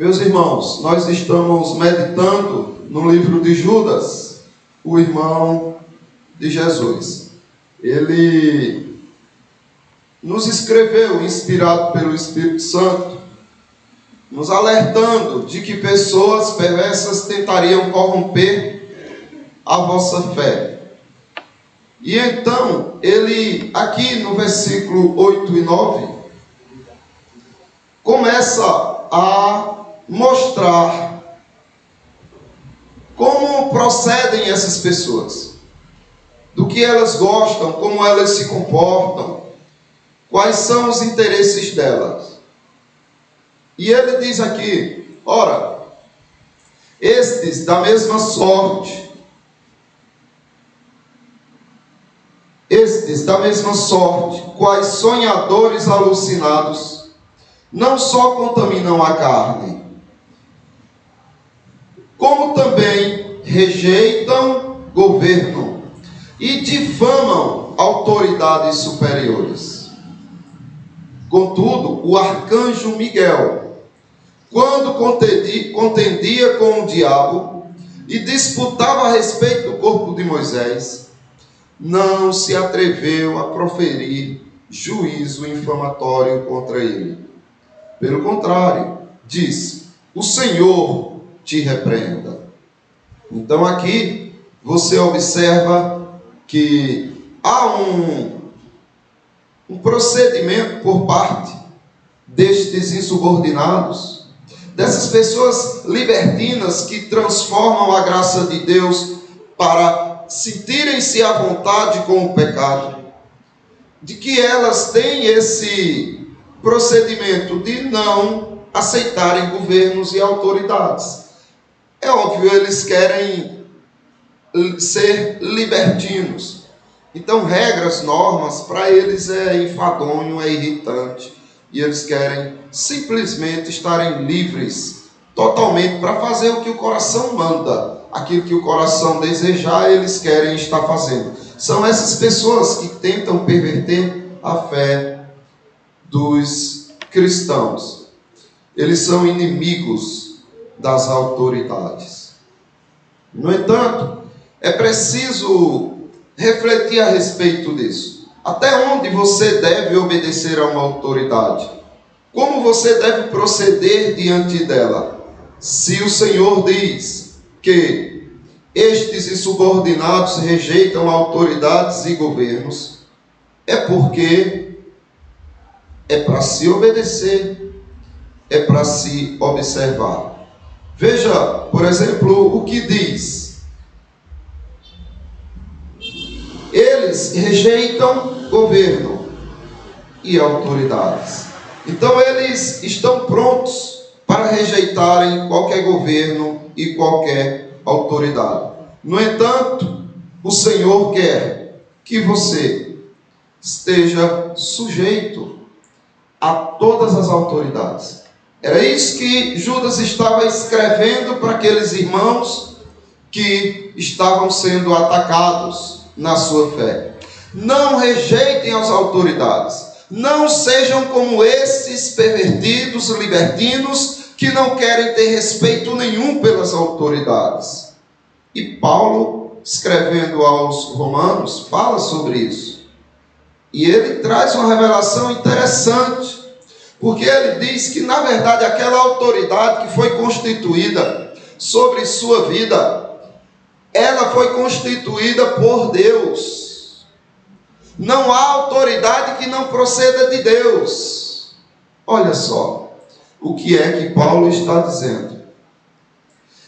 Meus irmãos, nós estamos meditando no livro de Judas, o irmão de Jesus. Ele nos escreveu, inspirado pelo Espírito Santo, nos alertando de que pessoas perversas tentariam corromper a vossa fé. E então, ele, aqui no versículo 8 e 9, começa a mostrar como procedem essas pessoas, do que elas gostam, como elas se comportam, quais são os interesses delas. E ele diz aqui: ora, estes da mesma sorte, quais sonhadores alucinados, não só contaminam a carne, como também rejeitam governo e difamam autoridades superiores. Contudo, o arcanjo Miguel, quando contendia com o diabo e disputava a respeito do corpo de Moisés, não se atreveu a proferir juízo infamatório contra ele. Pelo contrário, disse: o Senhor te repreenda. Então aqui você observa que há um procedimento por parte destes insubordinados, dessas pessoas libertinas que transformam a graça de Deus para sentirem-se à vontade com o pecado, de que elas têm esse procedimento de não aceitarem governos e autoridades. É óbvio, eles querem ser libertinos. Então, regras, normas, para eles é enfadonho, é irritante. E eles querem simplesmente estarem livres, totalmente, para fazer o que o coração manda. Aquilo que o coração desejar, eles querem estar fazendo. São essas pessoas que tentam perverter a fé dos cristãos. Eles são inimigos das autoridades. No entanto, é preciso refletir a respeito disso. Até onde você deve obedecer a uma autoridade? Como você deve proceder diante dela? Se o Senhor diz que estes insubordinados rejeitam autoridades e governos, é porque é para se obedecer, é para se observar. Veja, por exemplo, o que diz: eles rejeitam governo e autoridades. Então eles estão prontos para rejeitarem qualquer governo e qualquer autoridade. No entanto, o Senhor quer que você esteja sujeito a todas as autoridades. Era isso que Judas estava escrevendo para aqueles irmãos que estavam sendo atacados na sua fé. Não rejeitem as autoridades. Não sejam como esses pervertidos, libertinos, que não querem ter respeito nenhum pelas autoridades. E Paulo, escrevendo aos Romanos, fala sobre isso. E ele traz uma revelação interessante, porque ele diz que, na verdade, aquela autoridade que foi constituída sobre sua vida, ela foi constituída por Deus. Não há autoridade que não proceda de Deus. Olha só o que é que Paulo está dizendo.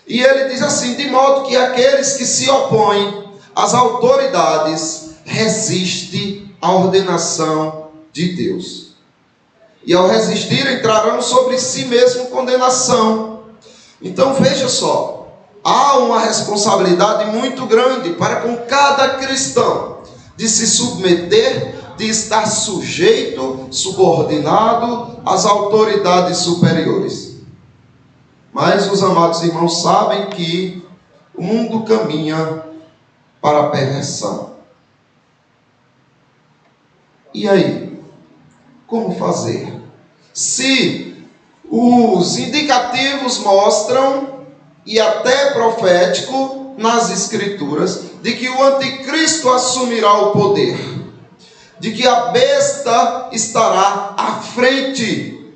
E ele diz assim: de modo que aqueles que se opõem às autoridades resistem à ordenação de Deus. E ao resistir, entrarão sobre si mesmo condenação. Então veja só, há uma responsabilidade muito grande para com cada cristão de se submeter, de estar sujeito, subordinado às autoridades superiores. Mas os amados irmãos sabem que o mundo caminha para a perversão. E aí? Como fazer? Se Os indicativos mostram, e até profético nas Escrituras, de que o anticristo assumirá o poder, de que a besta estará à frente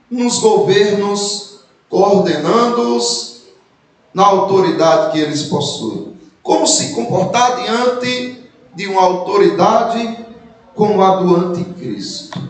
nos governos, coordenando-os na autoridade que eles possuem. Como se comportar diante de uma autoridade como a do anticristo?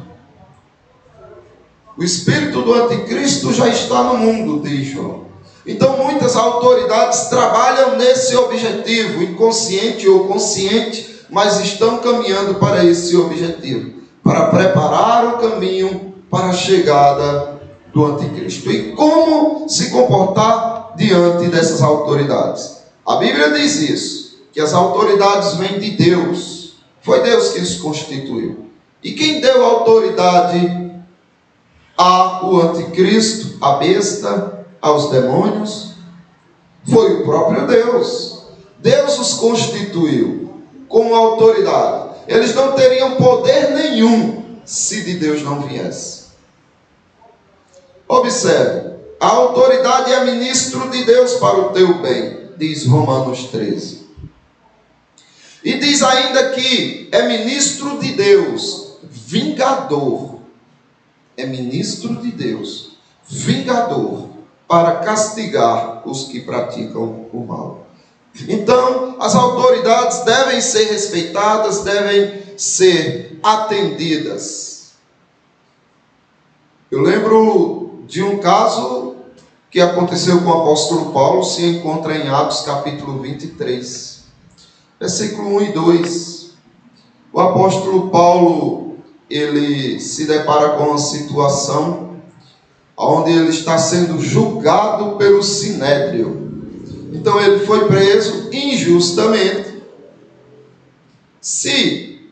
O espírito do anticristo já está no mundo, diz João. Então muitas autoridades trabalham nesse objetivo, inconsciente ou consciente, mas estão caminhando para esse objetivo, para preparar o caminho para a chegada do anticristo. E como se comportar diante dessas autoridades? A Bíblia diz isso, que as autoridades vêm de Deus. Foi Deus que os constituiu. E quem deu autoridade ao anticristo, à besta, aos demônios? Foi o próprio Deus. Deus os constituiu como autoridade. Eles não teriam poder nenhum se de Deus não viesse. Observe, a autoridade é ministro de Deus para o teu bem, diz Romanos 13. E diz ainda que é ministro de Deus, vingador. É ministro de Deus, vingador, para castigar os que praticam o mal. Então, as autoridades devem ser respeitadas, devem ser atendidas. Eu lembro de um caso que aconteceu com o apóstolo Paulo, se encontra em Atos capítulo 23, versículo 1 e 2. O apóstolo Paulo, ele se depara com uma situação onde ele está sendo julgado pelo Sinédrio. Então ele foi preso injustamente. Se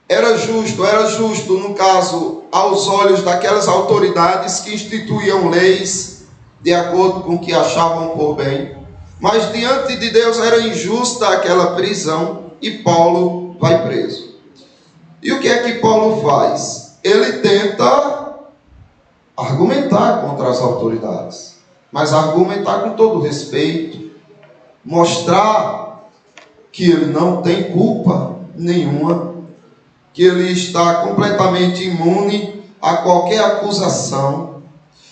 era justo no caso aos olhos daquelas autoridades que instituíam leis de acordo com o que achavam por bem, mas diante de Deus era injusta aquela prisão e Paulo vai preso. E o que é que Paulo faz? Ele tenta argumentar contra as autoridades, mas argumentar com todo respeito, mostrar que ele não tem culpa nenhuma, que ele está completamente imune a qualquer acusação.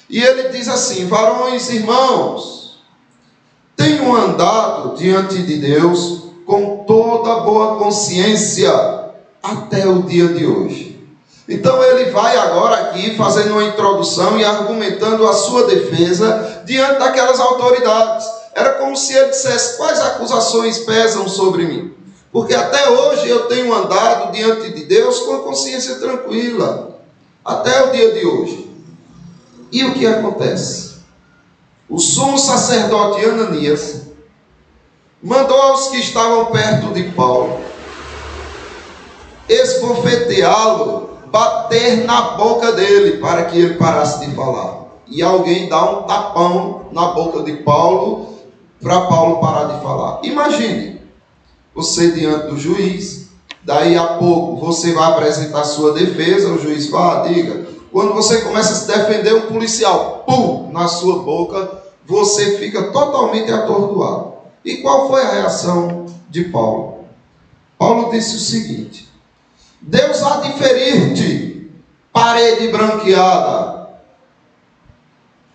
E ele diz assim: varões, irmãos, tenho andado diante de Deus com toda boa consciência até o dia de hoje. Então ele vai agora aqui fazendo uma introdução e argumentando a sua defesa diante daquelas autoridades. Era como se ele dissesse: quais acusações pesam sobre mim? Porque até hoje eu tenho andado diante de Deus com a consciência tranquila, até o dia de hoje. E o que acontece? O sumo sacerdote Ananias mandou aos que estavam perto de Paulo esbofeteá-lo, bater na boca dele para que ele parasse de falar. E alguém dá um tapão na boca de Paulo para Paulo parar de falar. Imagine você diante do juiz, daí a pouco você vai apresentar sua defesa, o juiz fala: diga. Quando você começa a se defender, um policial, pum, na sua boca, você fica totalmente atordoado. E qual foi a reação de Paulo? Paulo disse o seguinte: Deus há de ferir-te, parede branqueada.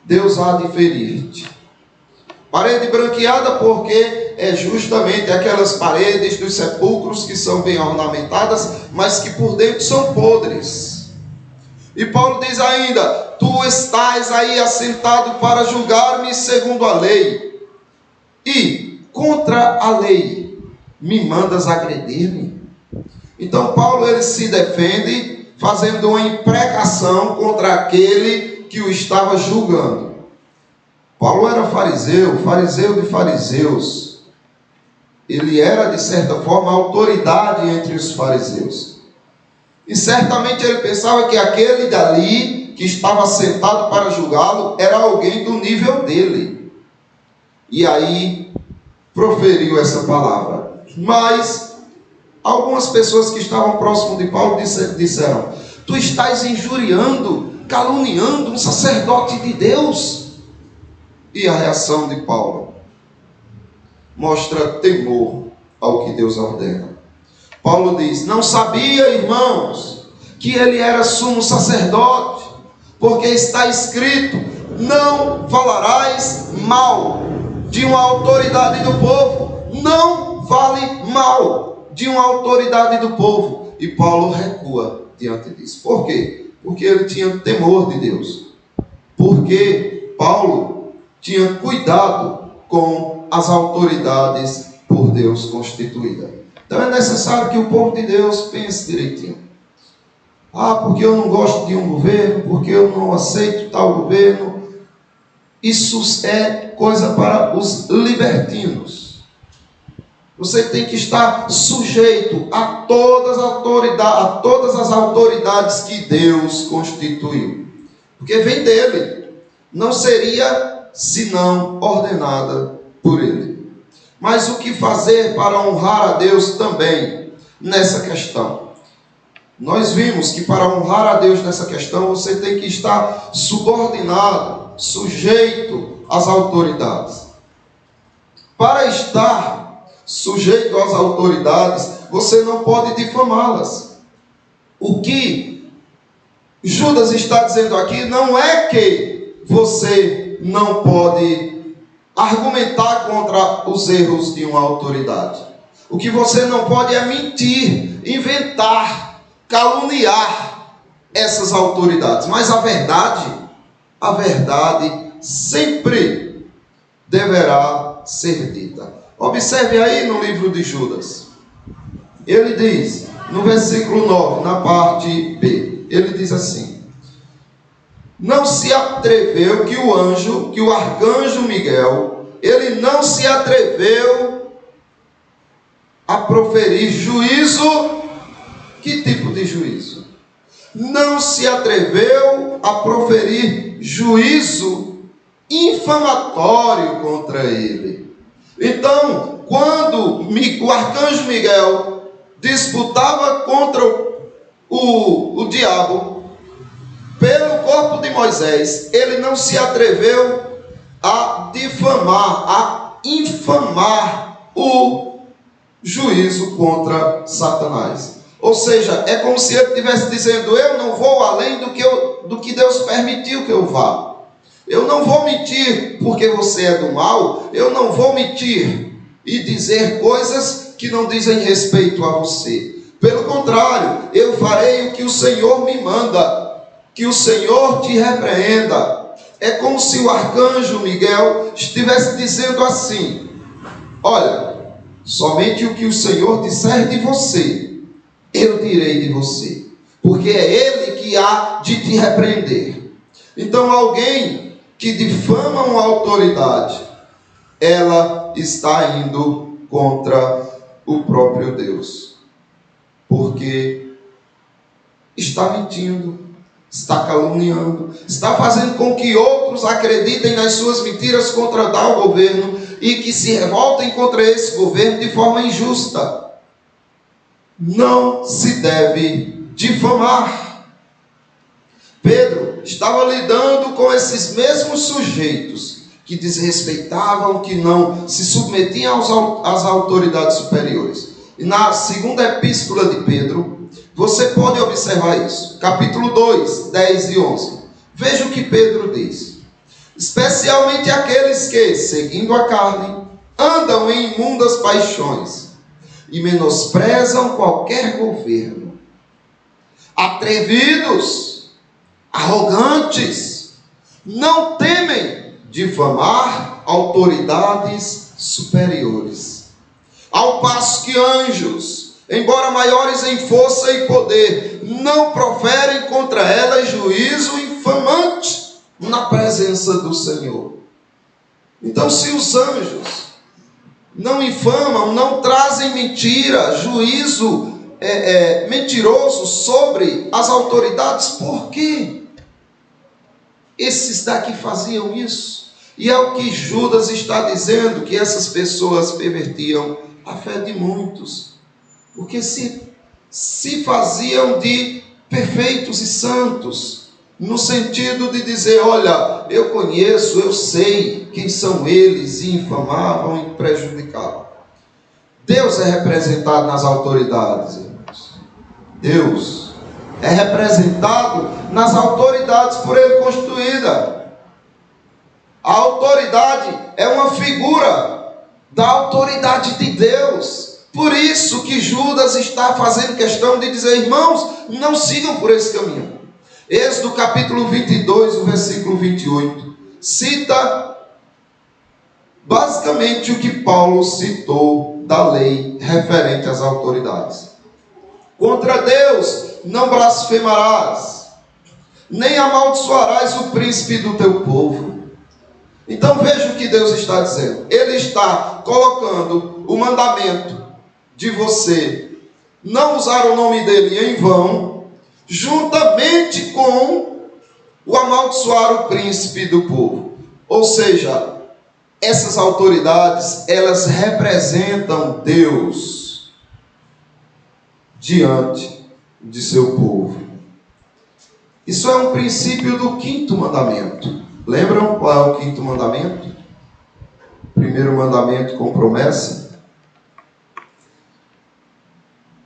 Deus há de ferir-te. Parede branqueada porque é justamente aquelas paredes dos sepulcros que são bem ornamentadas, mas que por dentro são podres. E Paulo diz ainda: tu estás aí assentado para julgar-me segundo a lei, e contra a lei me mandas agredir-me? Então Paulo ele se defende fazendo uma imprecação contra aquele que o estava julgando. Paulo era fariseu de fariseus. Ele era, de certa forma, autoridade entre os fariseus. E certamente ele pensava que aquele dali, que estava sentado para julgá-lo, era alguém do nível dele. E aí, proferiu essa palavra. Mas, algumas pessoas que estavam próximo de Paulo disseram: tu estás injuriando caluniando um sacerdote de Deus. E a reação de Paulo mostra temor ao que Deus ordena. Paulo diz: não sabia, irmãos, que ele era sumo sacerdote, porque está escrito: não falarás mal de uma autoridade do povo. Não fale mal de uma autoridade do povo. E Paulo recua diante disso. Por quê? Porque ele tinha temor de Deus. Porque Paulo tinha cuidado com as autoridades por Deus constituídas. Então é necessário que o povo de Deus pense direitinho. Porque eu não gosto de um governo, porque eu não aceito tal governo. Isso é coisa para os libertinos. Você tem que estar sujeito a todas as autoridades que Deus constituiu. Porque vem dele. Não seria senão ordenada por ele. Mas o que fazer para honrar a Deus também nessa questão? Nós vimos que para honrar a Deus nessa questão, você tem que estar subordinado, sujeito às autoridades. Para estar sujeito às autoridades, você não pode difamá-las. O que Judas está dizendo aqui não é que você não pode argumentar contra os erros de uma autoridade. O que você não pode é mentir, inventar, caluniar essas autoridades. Mas a verdade sempre deverá ser dita. Observe aí no livro de Judas. Ele diz, no versículo 9, na parte B, ele diz assim: não se atreveu que o arcanjo Miguel, ele não se atreveu a proferir juízo. Que tipo de juízo? Não se atreveu a proferir juízo infamatório contra ele. Então, quando o arcanjo Miguel disputava contra o diabo pelo corpo de Moisés, ele não se atreveu a difamar, a infamar o juízo contra Satanás. Ou seja, é como se ele estivesse dizendo: eu não vou além do que Deus permitiu que eu vá. Eu não vou mentir porque você é do mal. Eu não vou mentir e dizer coisas que não dizem respeito a você. Pelo contrário, eu farei o que o Senhor me manda. Que o Senhor te repreenda. É como se o arcanjo Miguel estivesse dizendo assim: olha, somente o que o Senhor disser de você, eu direi de você, porque é Ele que há de te repreender. Então, alguém que difama uma autoridade, ela está indo contra o próprio Deus, porque está mentindo, está caluniando, está fazendo com que outros acreditem nas suas mentiras contra tal governo e que se revoltem contra esse governo de forma injusta. Não se deve difamar. Pedro estava lidando com esses mesmos sujeitos que desrespeitavam, que não se submetiam às autoridades superiores. E na segunda epístola de Pedro, você pode observar isso. Capítulo 2, 10 e 11. Veja o que Pedro diz: especialmente aqueles que, seguindo a carne, andam em imundas paixões e menosprezam qualquer governo, atrevidos, arrogantes, não temem difamar autoridades superiores, ao passo que anjos, embora maiores em força e poder, não proferem contra elas juízo infamante na presença do Senhor. Então, se os anjos não infamam, não trazem mentira, juízo mentiroso sobre as autoridades, por quê? Esses daqui faziam isso. E é o que Judas está dizendo, que essas pessoas pervertiam a fé de muitos, porque se faziam de perfeitos e santos, no sentido de dizer, olha, eu conheço, eu sei quem são eles, e infamavam e prejudicavam. Deus é representado nas autoridades, irmãos. Deus é representado nas autoridades por Ele constituída. A autoridade é uma figura da autoridade de Deus. Por isso que Judas está fazendo questão de dizer, irmãos, não sigam por esse caminho. Êxodo capítulo 22, o versículo 28, cita basicamente o que Paulo citou da lei referente às autoridades. Contra Deus não blasfemarás, nem amaldiçoarás o príncipe do teu povo. Então veja o que Deus está dizendo. Ele está colocando o mandamento de você não usar o nome dele em vão, juntamente com o amaldiçoar o príncipe do povo. Ou seja, essas autoridades, elas representam Deus diante de seu povo. Isso é um princípio do 5º mandamento. Lembram qual é o 5º mandamento? Primeiro mandamento com promessa.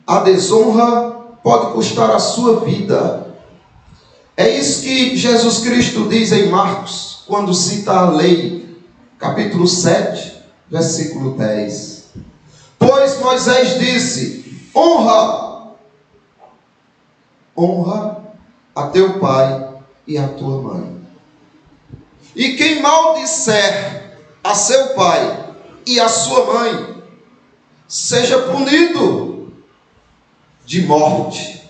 A desonra pode custar a sua vida. É isso que Jesus Cristo diz em Marcos, quando cita a lei, capítulo 7, versículo 10. Pois Moisés disse, honra a teu pai e a tua mãe. E quem maldisser a seu pai e a sua mãe, seja punido de morte.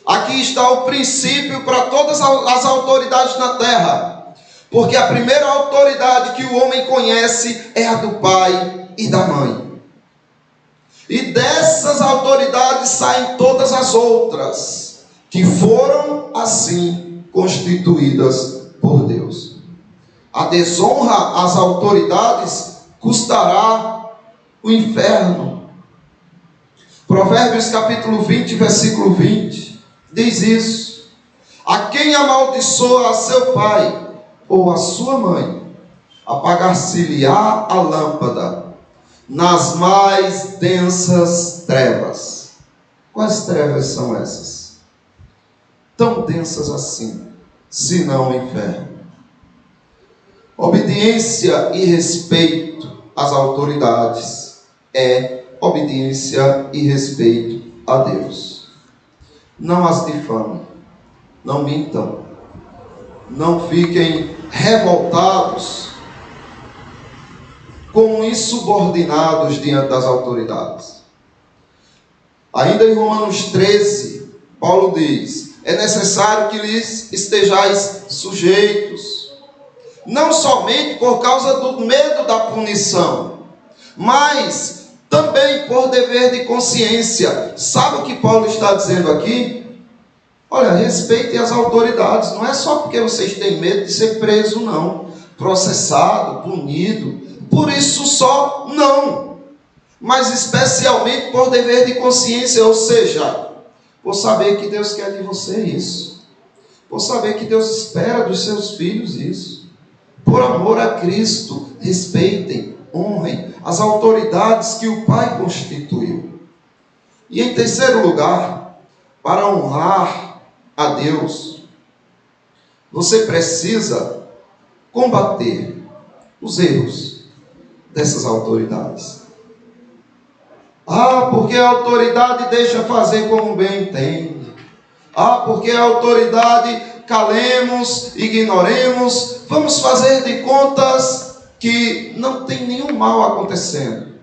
Aqui está o princípio para todas as autoridades na terra, porque a primeira autoridade que o homem conhece é a do pai e da mãe, e dessas autoridades saem todas as outras que foram assim constituídas por Deus. A desonra às autoridades custará o inferno. Provérbios capítulo 20, versículo 20, diz isso. A quem amaldiçoa a seu pai ou a sua mãe, apagar-se-lhe-á a lâmpada nas mais densas trevas. Quais trevas são essas? Tão densas assim, senão o inferno. Obediência e respeito às autoridades é obediência e respeito a Deus. Não as difamem, não mintam, não fiquem revoltados como insubordinados diante das autoridades. Ainda em Romanos 13, Paulo diz, é necessário que lhes estejais sujeitos, não somente por causa do medo da punição, mas também por dever de consciência. Sabe o que Paulo está dizendo aqui? Olha, respeitem as autoridades. Não é só porque vocês têm medo de ser preso, não. Processado, punido. Por isso só, não. Mas especialmente por dever de consciência. Ou seja, por saber que Deus quer de você isso. Por saber que Deus espera dos seus filhos isso. Por amor a Cristo, respeitem, honrem as autoridades que o Pai constituiu. E em terceiro lugar, para honrar a Deus, você precisa combater os erros dessas autoridades. Porque a autoridade deixa fazer como bem entende. Porque a autoridade calemos, ignoremos, vamos fazer de contas que não tem nenhum mal acontecendo.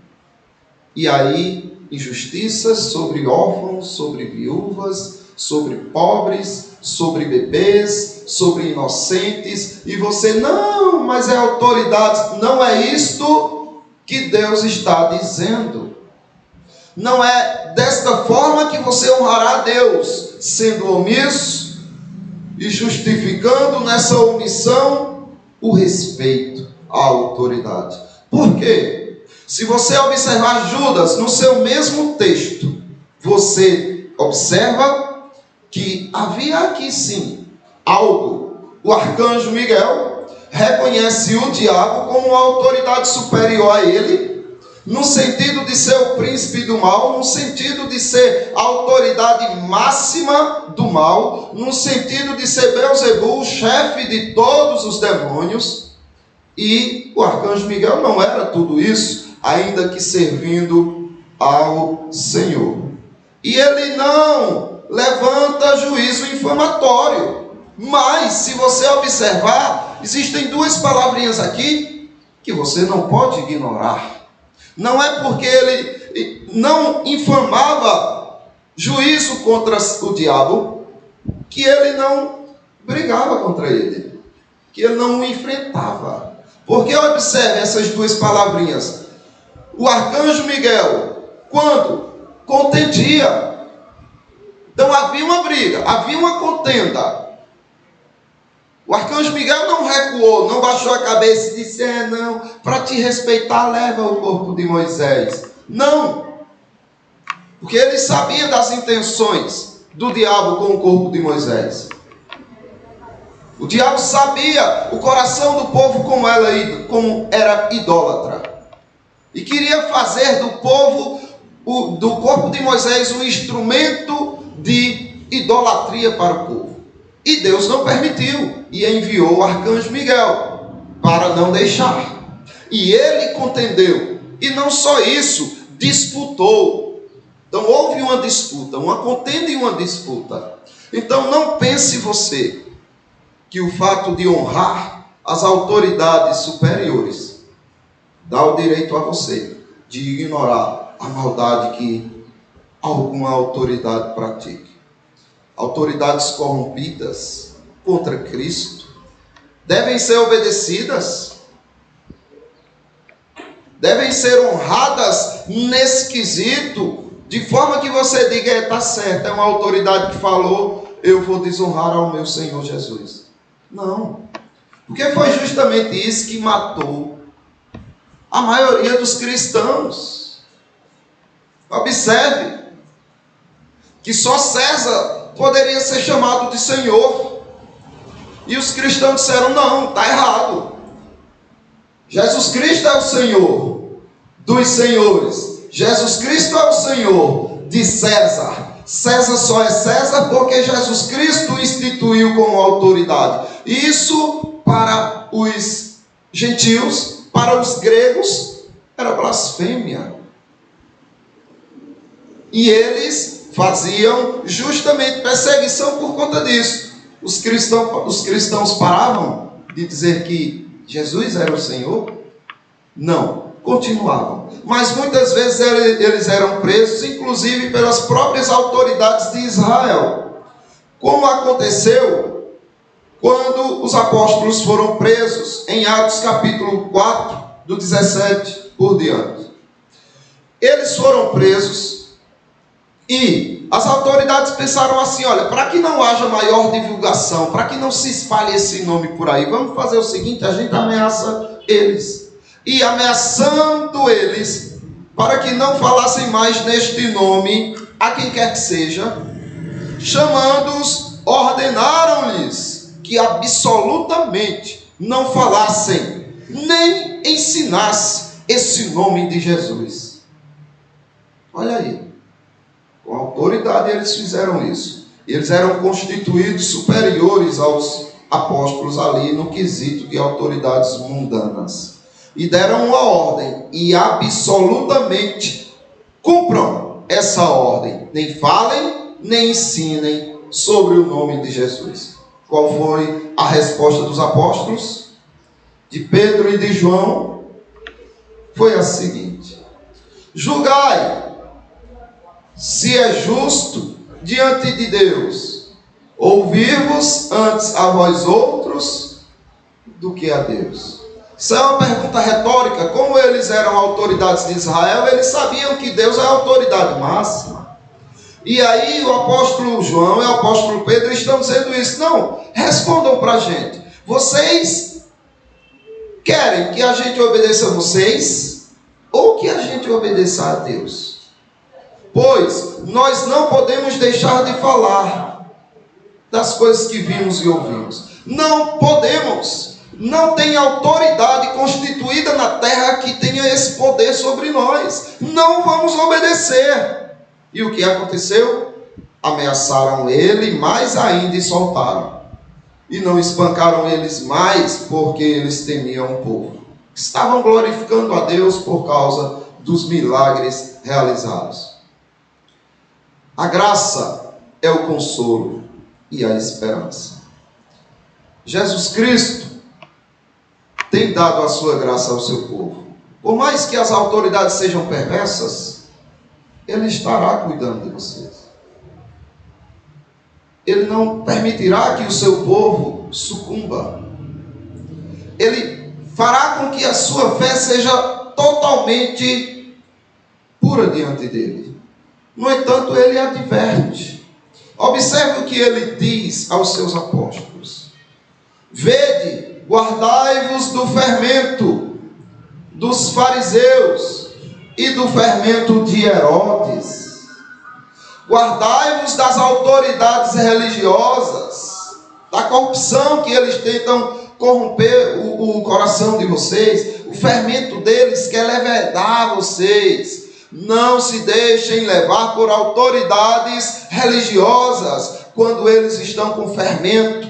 E aí, injustiças sobre órfãos, sobre viúvas, sobre pobres, sobre bebês, sobre inocentes, e você, não, mas é autoridade. Não é isto que Deus está dizendo. Não é desta forma que você honrará a Deus, sendo omisso e justificando nessa omissão o respeito à autoridade. Por quê? Se você observar Judas, no seu mesmo texto, você observa que havia aqui sim algo. O arcanjo Miguel reconhece o diabo como uma autoridade superior a ele, no sentido de ser o príncipe do mal, no sentido de ser a autoridade máxima do mal, no sentido de ser Beelzebul, o chefe de todos os demônios. E o arcanjo Miguel não era tudo isso, ainda que servindo ao Senhor. E ele não levanta juízo infamatório. Mas, se você observar, existem duas palavrinhas aqui que você não pode ignorar. Não é porque ele não infamava juízo contra o diabo que ele não brigava contra ele, que ele não o enfrentava. Porque observe essas duas palavrinhas. O arcanjo Miguel, quando contendia, então havia uma briga, havia uma contenda. O arcanjo Miguel não recuou, não baixou a cabeça e disse: não, para te respeitar, leva o corpo de Moisés. Não, porque ele sabia das intenções do diabo com o corpo de Moisés. O diabo sabia o coração do povo como era idólatra. E queria fazer do povo, do corpo de Moisés, um instrumento de idolatria para o povo. E Deus não permitiu, e enviou o arcanjo Miguel para não deixar. E ele contendeu, e não só isso, disputou. Então houve uma disputa, uma contenda e uma disputa. Então não pense você que o fato de honrar as autoridades superiores dá o direito a você de ignorar a maldade que alguma autoridade pratica. Autoridades corrompidas contra Cristo devem ser obedecidas, devem ser honradas nesse quesito, de forma que você diga: está certo, é uma autoridade que falou, eu vou desonrar ao meu Senhor Jesus. Não, porque foi justamente isso que matou a maioria dos cristãos. Observe que só César poderia ser chamado de Senhor. E os cristãos disseram: não, está errado. Jesus Cristo é o Senhor dos senhores. Jesus Cristo é o Senhor de César. César só é César porque Jesus Cristo instituiu como autoridade. Isso para os gentios, para os gregos, era blasfêmia. E eles faziam justamente perseguição por conta disso. Os cristãos paravam de dizer que Jesus era o Senhor? Não, continuavam. Mas muitas vezes eles eram presos, inclusive pelas próprias autoridades de Israel. Como aconteceu quando os apóstolos foram presos, em Atos capítulo 4, do 17 por diante. Eles foram presos e as autoridades pensaram assim: olha, para que não haja maior divulgação, para que não se espalhe esse nome por aí, vamos fazer o seguinte: a gente ameaça eles. E ameaçando eles, para que não falassem mais neste nome a quem quer que seja, chamando-os, ordenaram-lhes que absolutamente não falassem, nem ensinassem esse nome de Jesus. Olha aí, com autoridade eles fizeram isso. Eles eram constituídos superiores aos apóstolos ali no quesito de autoridades mundanas. E deram uma ordem, e absolutamente cumpram essa ordem. Nem falem, nem ensinem sobre o nome de Jesus. Qual foi a resposta dos apóstolos? De Pedro e de João? Foi a seguinte: julgai se é justo diante de Deus ouvir-vos antes a vós outros do que a Deus. Isso é uma pergunta retórica. Como eles eram autoridades de Israel, eles sabiam que Deus é a autoridade máxima. E aí o apóstolo João e o apóstolo Pedro estão dizendo isso. Não, respondam para a gente. Vocês querem que a gente obedeça a vocês ou que a gente obedeça a Deus? Pois nós não podemos deixar de falar das coisas que vimos e ouvimos. Não podemos, não tem autoridade constituída na terra que tenha esse poder sobre nós. Não vamos obedecer. E o que aconteceu? Ameaçaram ele mais ainda e soltaram. E não espancaram eles mais, porque eles temiam o povo. Estavam glorificando a Deus por causa dos milagres realizados. A graça é o consolo e a esperança. Jesus Cristo tem dado a sua graça ao seu povo. Por mais que as autoridades sejam perversas, Ele estará cuidando de vocês. Ele não permitirá que o seu povo sucumba. Ele fará com que a sua fé seja totalmente pura diante dele. No entanto, ele adverte. Observe o que ele diz aos seus apóstolos. Vede, guardai-vos do fermento dos fariseus e do fermento de Herodes. Guardai-vos das autoridades religiosas, da corrupção que eles tentam corromper o coração de vocês. O fermento deles quer levedar vocês. Não se deixem levar por autoridades religiosas quando eles estão com fermento,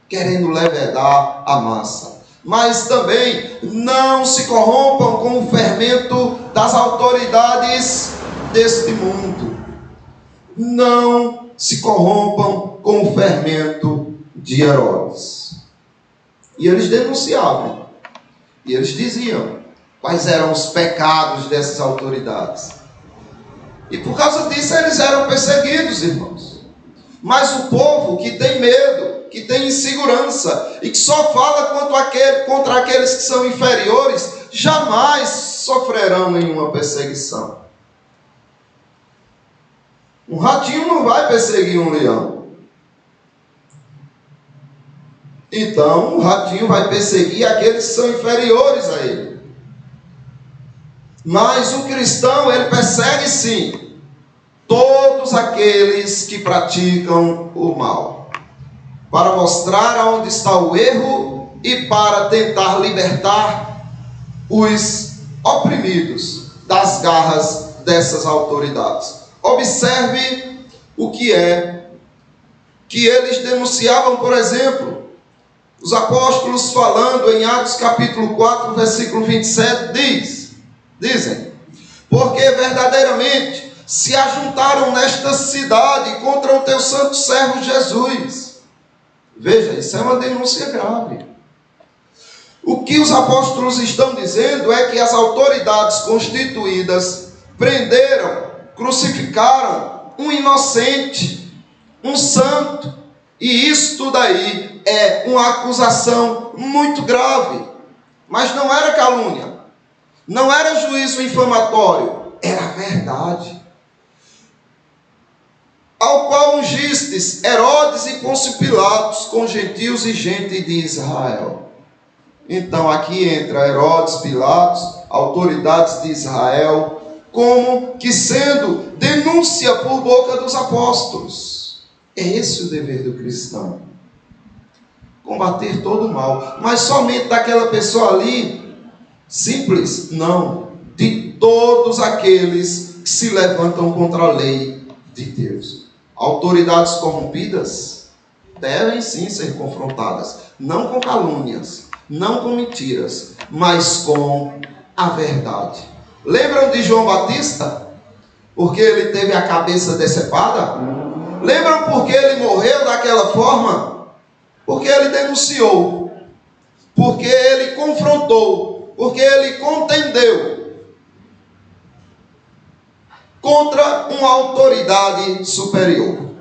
querendo levedar a massa. Mas também não se corrompam com o fermento das autoridades deste mundo. Não se corrompam com o fermento de Herodes. E eles denunciavam. E eles diziam quais eram os pecados dessas autoridades. E por causa disso eles eram perseguidos, irmãos. Mas o povo que tem medo, que tem insegurança e que só fala contra aqueles que são inferiores, jamais sofrerão nenhuma perseguição. Um ratinho não vai perseguir um leão. Então, o ratinho vai perseguir aqueles que são inferiores a ele. Mas o cristão, ele persegue sim todos aqueles que praticam o mal, para mostrar aonde está o erro e para tentar libertar os oprimidos das garras dessas autoridades. Observe o que é que eles denunciavam, por exemplo, os apóstolos falando em Atos capítulo 4, versículo 27, dizem, porque verdadeiramente se ajuntaram nesta cidade contra o teu santo servo Jesus. Veja, isso é uma denúncia grave. O que os apóstolos estão dizendo é que as autoridades constituídas prenderam, crucificaram um inocente, um santo, e isto daí é uma acusação muito grave. Mas não era calúnia, não era juízo infamatório, era verdade. Ao qual ungistes Herodes e Pôncio Pilatos com gentios e gente de Israel. Então aqui entra Herodes, Pilatos, autoridades de Israel, como que sendo denúncia por boca dos apóstolos. É esse o dever do cristão. Combater todo o mal. Mas somente daquela pessoa ali, simples? Não. De todos aqueles que se levantam contra a lei de Deus. Autoridades corrompidas devem sim ser confrontadas. Não com calúnias, não com mentiras, mas com a verdade. Lembram de João Batista? Porque ele teve a cabeça decepada? Lembram porque ele morreu daquela forma? Porque ele denunciou, porque ele confrontou, porque ele contendeu contra uma autoridade superior.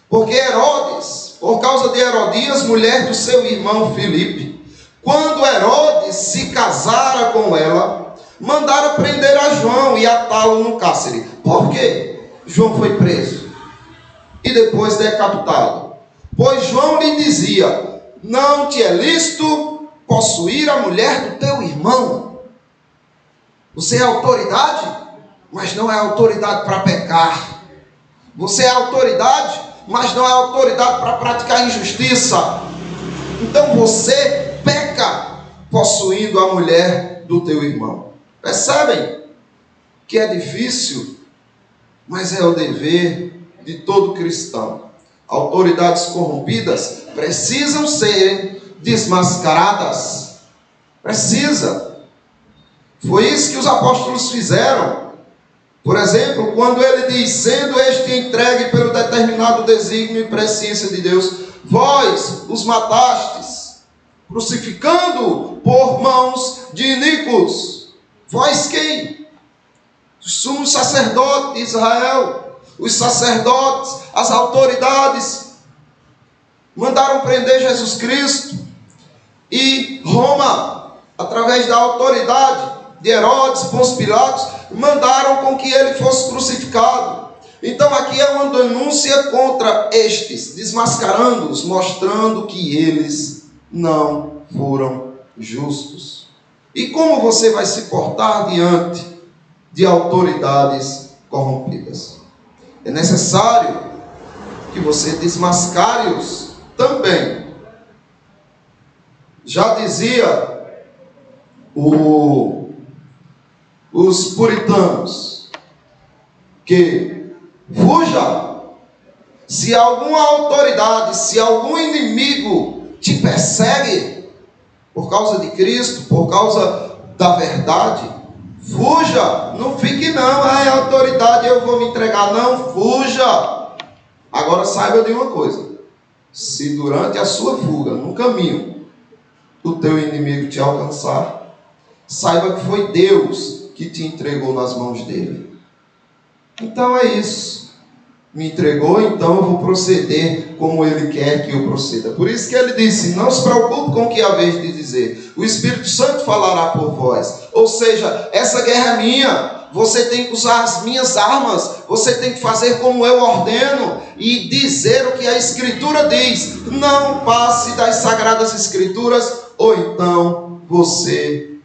Porque Herodes, por causa de Herodias, mulher do seu irmão Filipe, quando Herodes se casara com ela, mandaram prender a João e atá-lo no cárcere. Por quê? João foi preso e depois decapitado. Pois João lhe dizia, não te é lícito possuir a mulher do teu irmão. Você é autoridade, mas não é autoridade para pecar. Você é autoridade, mas não é autoridade para praticar injustiça. Então você peca possuindo a mulher do teu irmão. Percebem que é difícil, mas é o dever de todo cristão. Autoridades corrompidas precisam ser desmascaradas. Precisa. Foi isso que os apóstolos fizeram. Por exemplo, quando ele diz: sendo este entregue pelo determinado desígnio e presciência de Deus, vós os matastes, crucificando por mãos de iníquos. Vós quem? Os sumos sacerdotes de Israel, os sacerdotes, as autoridades, mandaram prender Jesus Cristo. E Roma, através da autoridade de Herodes, Pôncio Pilatos, mandaram com que ele fosse crucificado. Então aqui é uma denúncia contra estes, desmascarando-os, mostrando que eles não foram justos. E como você vai se portar diante de autoridades corrompidas? É necessário que você desmascare-os também. Já dizia os puritanos que fuja. Se alguma autoridade, se algum inimigo te persegue por causa de Cristo, por causa da verdade, fuja. Não fique não, é autoridade, eu vou me entregar. Não, fuja. Agora saiba de uma coisa: se durante a sua fuga, no caminho, o teu inimigo te alcançar, saiba que foi Deus que te entregou nas mãos dele. Então é isso. Me entregou, então eu vou proceder como ele quer que eu proceda. Por isso que ele disse: não se preocupe com o que há vez de dizer, o Espírito Santo falará por vós. Ou seja, essa guerra é minha, você tem que usar as minhas armas, você tem que fazer como eu ordeno e dizer o que a Escritura diz. Não passe das Sagradas Escrituras, ou então você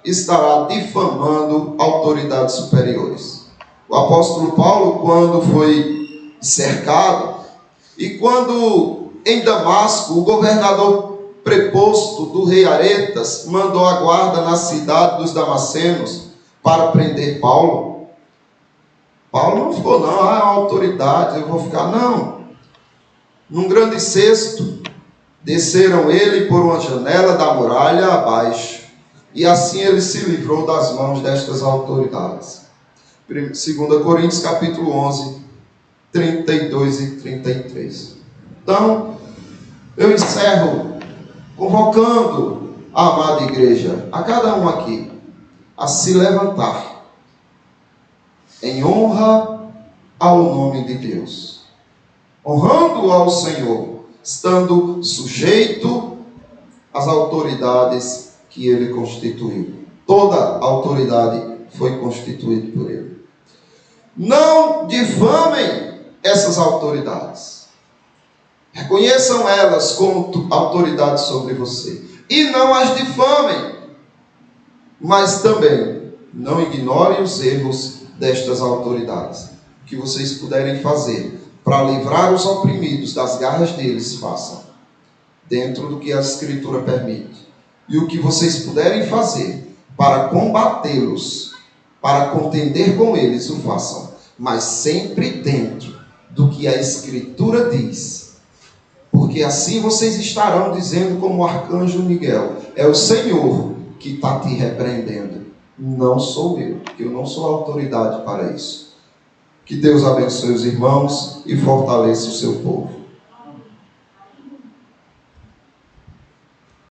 estará difamando autoridades superiores. O apóstolo Paulo, quando foi cercado, e quando em Damasco o governador preposto do rei Aretas mandou a guarda na cidade dos damascenos para prender Paulo, Paulo não ficou não, a autoridade, eu vou ficar, não. Num grande cesto desceram ele por uma janela da muralha abaixo, e assim ele se livrou das mãos destas autoridades. 2 Coríntios capítulo 11, 32 e 33. Então, eu encerro convocando a amada igreja, a cada um aqui, a se levantar em honra ao nome de Deus, honrando ao Senhor, estando sujeito às autoridades que ele constituiu. Toda autoridade foi constituída por ele. Não difamem essas autoridades. Reconheçam elas como autoridade sobre você. E não as difamem. Mas também não ignorem os erros destas autoridades. O que vocês puderem fazer para livrar os oprimidos das garras deles, façam. Dentro do que a Escritura permite. E o que vocês puderem fazer para combatê-los, para contender com eles, o façam. Mas sempre dentro do que a Escritura diz. Porque assim vocês estarão dizendo como o arcanjo Miguel: é o Senhor que está te repreendendo, não sou eu, porque eu não sou autoridade para isso. Que Deus abençoe os irmãos e fortaleça o seu povo.